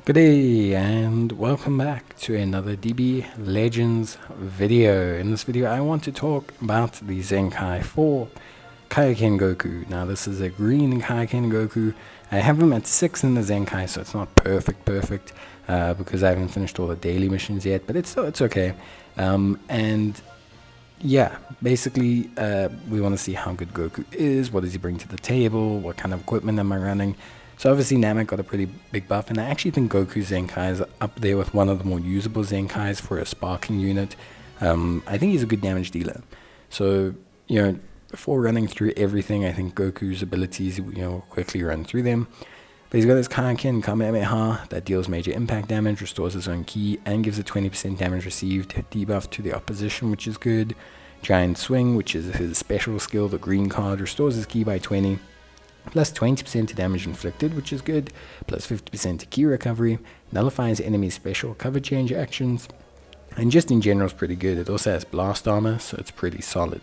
Good day and welcome back to another DB Legends video. In this video I want to talk about the Zenkai for Kaioken Goku. Now this is a green Kaioken Goku. I have him at 6 in the Zenkai, so it's not perfect because I haven't finished all the daily missions yet, but it's okay. And yeah, basically we want to see how good Goku is, what does he bring to the table, what kind of equipment am I running. So obviously Namek got a pretty big buff, and I actually think Goku's Zenkai is up there with one of the more usable Zenkais for a sparking unit. I think he's a good damage dealer. So, before running through everything, I think Goku's abilities, we'll quickly run through them. But he's got his Kaioken Kamehameha that deals major impact damage, restores his own ki, and gives a 20% damage received debuff to the opposition, which is good. Giant Swing, which is his special skill, the green card, restores his ki by 20. Plus 20% to damage inflicted, which is good, plus 50% to ki recovery, nullifies enemy special cover change actions, and just in general is pretty good. It also has blast armor, so it's pretty solid.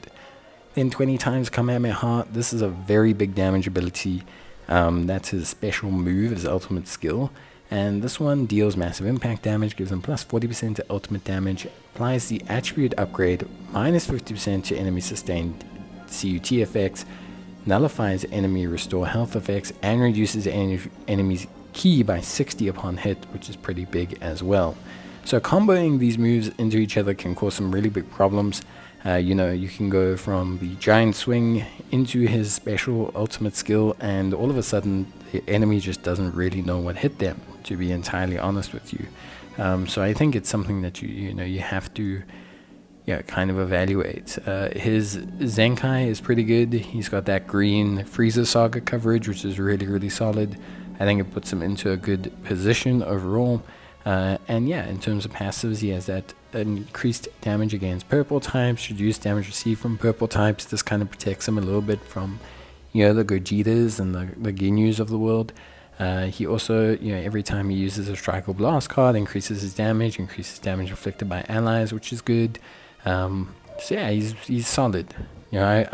Then 20 times Kamehameha, this is a very big damage ability. That's his special move, his ultimate skill, and this one deals massive impact damage, gives him plus 40% to ultimate damage, applies the attribute upgrade, minus 50% to enemy sustained CUT effects, nullifies enemy restore health effects, and reduces enemy's ki by 60 upon hit, which is pretty big as well. So comboing these moves into each other can cause some really big problems. You can go from the giant swing into his special ultimate skill, and all of a sudden the enemy just doesn't really know what hit them, to be entirely honest with you. So I think it's something that you have to kind of evaluate. His Zenkai is pretty good. He's got that green Frieza Saga coverage, which is really solid. I think it puts him into a good position overall. And yeah, in terms of passives, he has that increased damage against purple types, reduced damage received from purple types. This kind of protects him a little bit from the Gojitas and the Ginyus of the world. He also, every time he uses a Strike or Blast card, increases his damage, inflicted by allies, which is good. So yeah, he's solid. I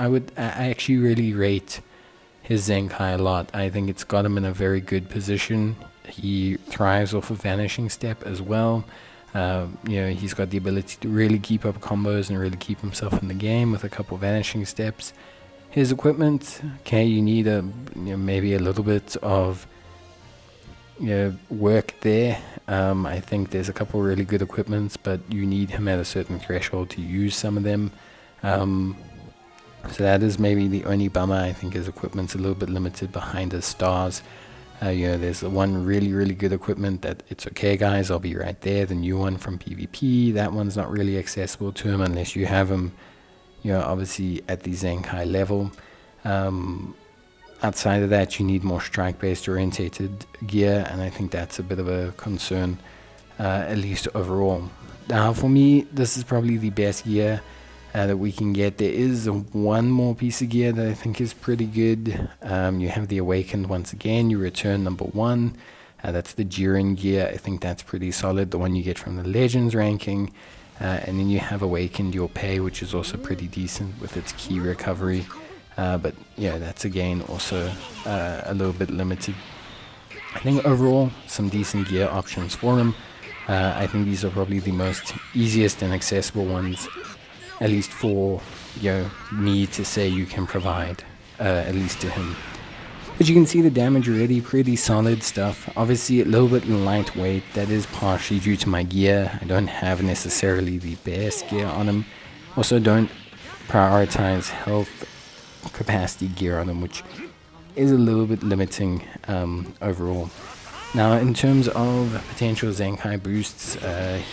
actually really rate his Zenkai a lot. I think it's got him in a very good position. He thrives off of Vanishing Step as well. He's got the ability to really keep up combos and really keep himself in the game with a couple Vanishing Steps. His equipment, you need maybe a little bit of work there. I think there's a couple really good equipments, but you need him at a certain threshold to use some of them. So that is maybe the only bummer. I think his equipment's a little bit limited behind his stars. There's the one really good equipment that it's okay guys, I'll be right there, the new one from PvP. That one's not really accessible to him unless you have him obviously at the Zenkai level. Outside of that, you need more strike-based orientated gear, and I think that's a bit of a concern, at least overall. Now, for me, this is probably the best gear that we can get. There is one more piece of gear that I think is pretty good. You have the Awakened once again. You return number 1. That's the Jiren gear. I think that's pretty solid, the one you get from the Legends ranking. And then you have Awakened Your Pay, which is also pretty decent with its ki recovery. But yeah, that's again also a little bit limited. I think overall some decent gear options for him. I think these are probably the most easiest and accessible ones, at least for me to say you can provide, at least to him. But you can see the damage already, pretty solid stuff. Obviously a little bit lightweight. That is partially due to my gear. I don't have necessarily the best gear on him. Also don't prioritize health capacity gear on him, which is a little bit limiting overall. Now, in terms of potential Zenkai boosts,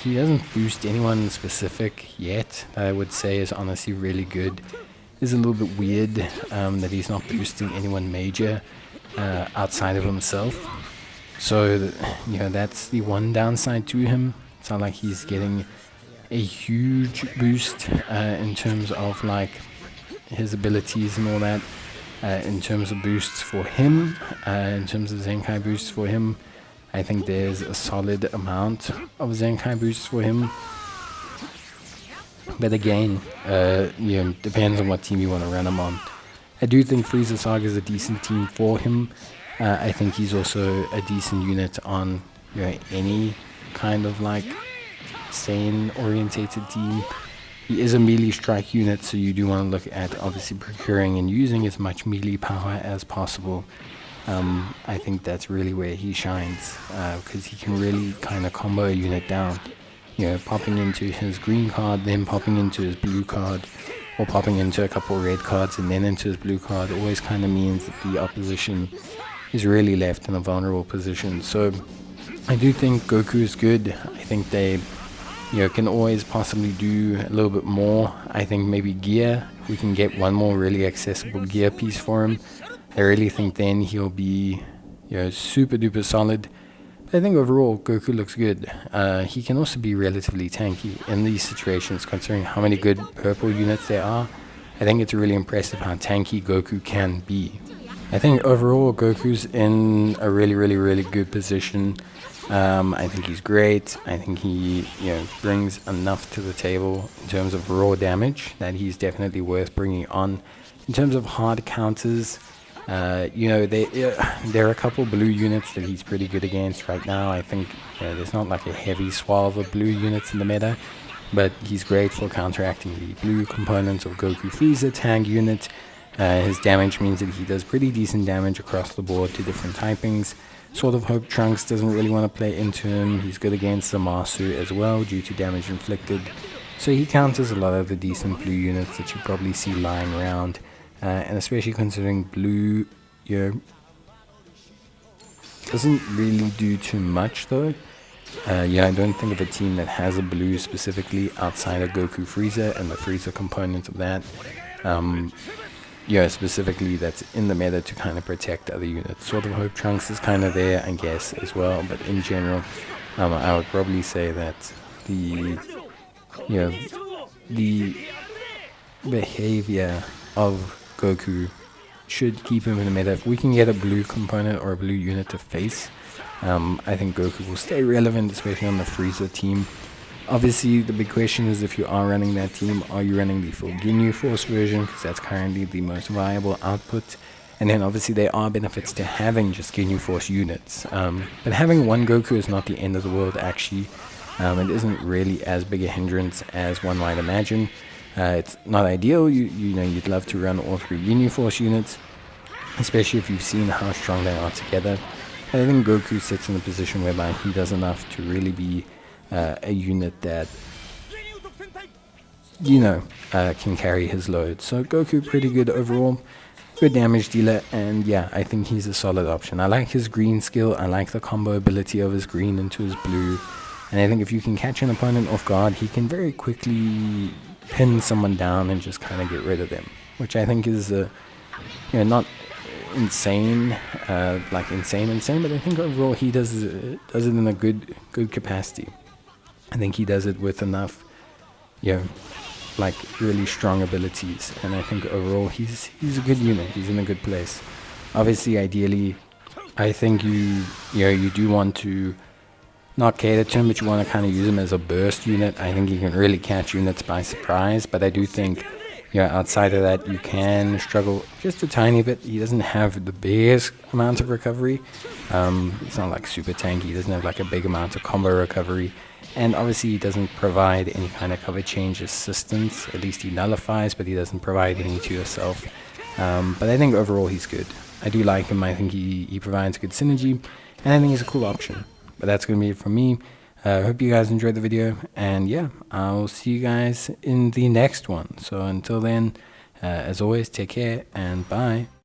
he doesn't boost anyone specific yet. That I would say is honestly really good. It's a little bit weird that he's not boosting anyone major outside of himself. So that's the one downside to him. It's not like he's getting a huge boost in terms of like his abilities and all that. In terms of boosts for him, in terms of Zenkai boosts for him, I think there's a solid amount of Zenkai boosts for him. But again, depends on what team you want to run him on. I do think Frieza Saga is a decent team for him. I think he's also a decent unit on any kind of like sane orientated team. He is a melee strike unit, so you do want to look at obviously procuring and using as much melee power as possible. I think that's really where he shines, because he can really kind of combo a unit down. Popping into his green card, then popping into his blue card, or popping into a couple red cards and then into his blue card always kind of means that the opposition is really left in a vulnerable position. So I do think Goku is good. I think they can always possibly do a little bit more. I think maybe gear, if we can get one more really accessible gear piece for him, I really think then he'll be super duper solid. But I think overall Goku looks good. He can also be relatively tanky in these situations, considering how many good purple units there are. I think it's really impressive how tanky Goku can be. I think overall Goku's in a really good position. I think he's great. I think he brings enough to the table in terms of raw damage that he's definitely worth bringing on. In terms of hard counters, there are a couple blue units that he's pretty good against right now. I think there's not like a heavy swath of blue units in the meta, but he's great for counteracting the blue components of Goku Frieza tag unit. His damage means that he does pretty decent damage across the board to different typings. Sort of hope Trunks doesn't really want to play into him. He's good against Zamasu as well due to damage inflicted. So he counters a lot of the decent blue units that you probably see lying around. And especially considering blue doesn't really do too much though. I don't think of a team that has a blue specifically outside of Goku Frieza and the Frieza component of that. Specifically that's in the meta to kind of protect other units. Sort of hope Trunks is kind of there, I guess, as well. But in general, I would probably say that the behavior of Goku should keep him in the meta. If we can get a blue component or a blue unit to face, I think Goku will stay relevant, especially on the Frieza team. Obviously, the big question is if you are running that team, are you running the full Ginyu Force version? Because that's currently the most viable output. And then obviously there are benefits to having just Ginyu Force units. But having one Goku is not the end of the world actually. It isn't really as big a hindrance as one might imagine. It's not ideal. You'd love to run all three Ginyu Force units, especially if you've seen how strong they are together. I think Goku sits in a position whereby he does enough to really be a unit that can carry his load. So Goku pretty good overall, good damage dealer, and yeah, I think he's a solid option. I like his green skill, I like the combo ability of his green into his blue, and I think if you can catch an opponent off guard, he can very quickly pin someone down and just kind of get rid of them, which I think is not insane, insane, but I think overall he does it in a good capacity. I think he does it with enough, really strong abilities, and I think overall he's a good unit. He's in a good place. Obviously, ideally, I think you do want to not cater to him, but you want to kind of use him as a burst unit. I think he can really catch units by surprise, but I do think outside of that, you can struggle just a tiny bit. He doesn't have the biggest amount of recovery. He's not like super tanky. He doesn't have like a big amount of combo recovery. And obviously he doesn't provide any kind of cover change assistance. At least he nullifies, but he doesn't provide any to yourself. But I think overall he's good. I do like him. I think he provides good synergy, and I think he's a cool option. But that's going to be it from me. I hope you guys enjoyed the video, and yeah, I'll see you guys in the next one. So until then, as always, take care and bye.